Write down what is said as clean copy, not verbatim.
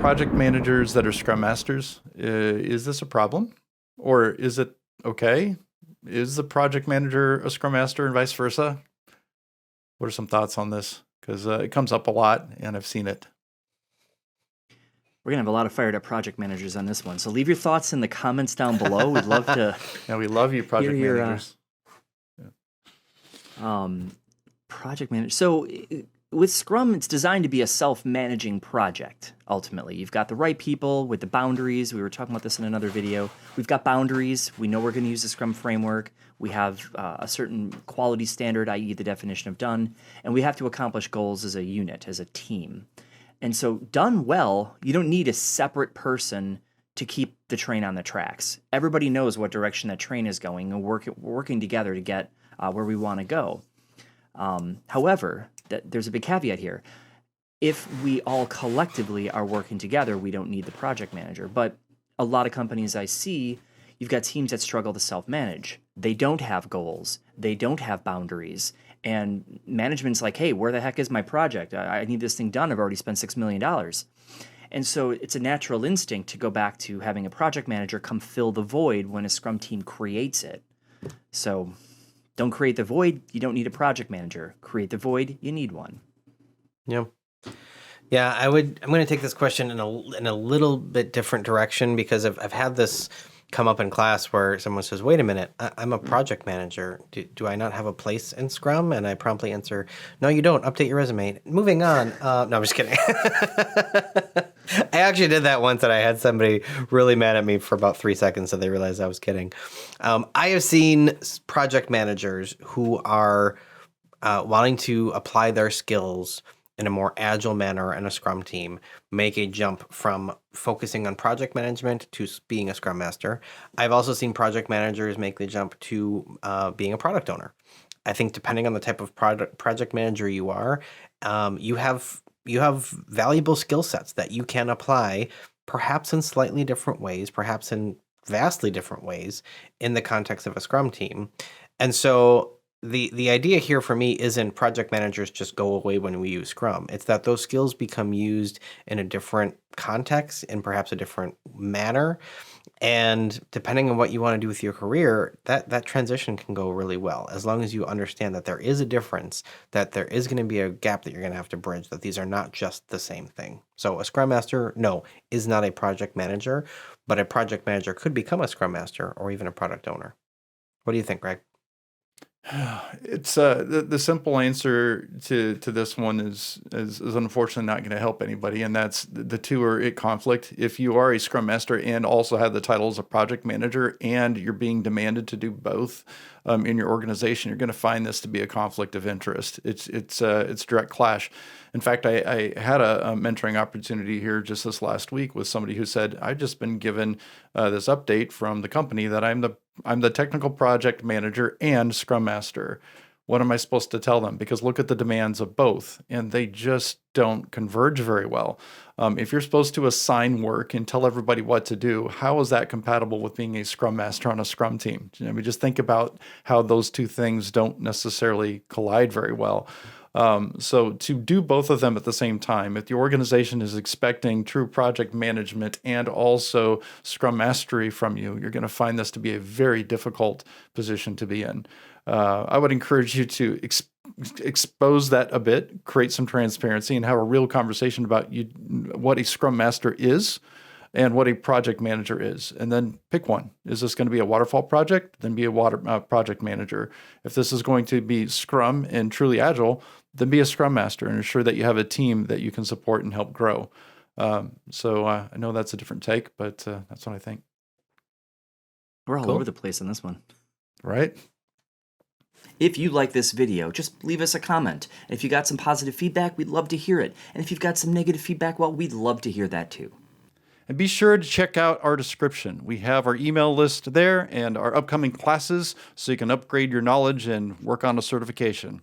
project managers that are Scrum Masters. Is this a problem? Or is it okay? Is the project manager a Scrum Master and vice versa? What are some thoughts on this? Because it comes up a lot, and I've seen it. We're going to have a lot of fired up project managers on this one. So leave your thoughts in the comments down below. We'd love to. Yeah, we love you, project managers. Project manager. So with Scrum, it's designed to be a self-managing project, ultimately. You've got the right people with the boundaries. We were talking about this in another video. We've got boundaries. We know we're going to use the Scrum framework. We have a certain quality standard, i.e. the definition of done, and we have to accomplish goals as a unit, as a team. And so done well, you don't need a separate person to keep the train on the tracks. Everybody knows what direction that train is going, and we're working together to get where we want to go. However, there's a big caveat here. If we all collectively are working together, we don't need the project manager. But a lot of companies I see, you've got teams that struggle to self-manage. They don't have goals. They don't have boundaries. And management's like, hey, where the heck is my project? I need this thing done. I've already spent $6 million. And so it's a natural instinct to go back to having a project manager come fill the void when a Scrum team creates it. So don't create the void. You don't need a project manager. Create the void. You need one. Yeah. Yeah, I'm going to take this question in a little bit different direction, because I've had this come up in class where someone says, wait a minute, I'm a project manager. Do I not have a place in Scrum? And I promptly answer, no, you don't. Update your resume. Moving on. No, I'm just kidding. I actually did that once, and I had somebody really mad at me for about 3 seconds, so they realized I was kidding. I have seen project managers who are wanting to apply their skills in a more agile manner in a Scrum team, make a jump from focusing on project management to being a Scrum Master. I've also seen project managers make the jump to being a product owner. I think depending on the type of project manager you are, you have valuable skill sets that you can apply, perhaps in slightly different ways, perhaps in vastly different ways in the context of a Scrum team. And so the idea here for me isn't project managers just go away when we use Scrum. It's that those skills become used in a different context, in perhaps a different manner. And depending on what you want to do with your career, that transition can go really well, as long as you understand that there is a difference, that there is going to be a gap that you're going to have to bridge, that these are not just the same thing. So a Scrum Master, no, is not a project manager, but a project manager could become a Scrum Master or even a product owner. What do you think, Greg? It's the simple answer to this one is unfortunately not going to help anybody, and that's the two are at conflict. If you are a Scrum Master and also have the title as a project manager, and you're being demanded to do both in your organization, you're going to find this to be a conflict of interest. It's direct clash. In fact, I had a mentoring opportunity here just this last week with somebody who said, I've just been given this update from the company that I'm the technical project manager and Scrum Master. What am I supposed to tell them? Because look at the demands of both, and they just don't converge very well. If you're supposed to assign work and tell everybody what to do, how is that compatible with being a Scrum Master on a Scrum team? I mean, just think about how those two things don't necessarily collide very well. So to do both of them at the same time, if the organization is expecting true project management and also Scrum Mastery from you, you're going to find this to be a very difficult position to be in. I would encourage you to expose that a bit, create some transparency, and have a real conversation about what a Scrum Master is and what a project manager is, and then pick one. Is this going to be a waterfall project? Then be a project manager. If this is going to be Scrum and truly agile, then be a Scrum Master and ensure that you have a team that you can support and help grow. So I know that's a different take, but that's what I think. We're all over the place on this one. Right? If you like this video, just leave us a comment. If you got some positive feedback, we'd love to hear it. And if you've got some negative feedback, well, we'd love to hear that too. And be sure to check out our description. We have our email list there and our upcoming classes so you can upgrade your knowledge and work on a certification.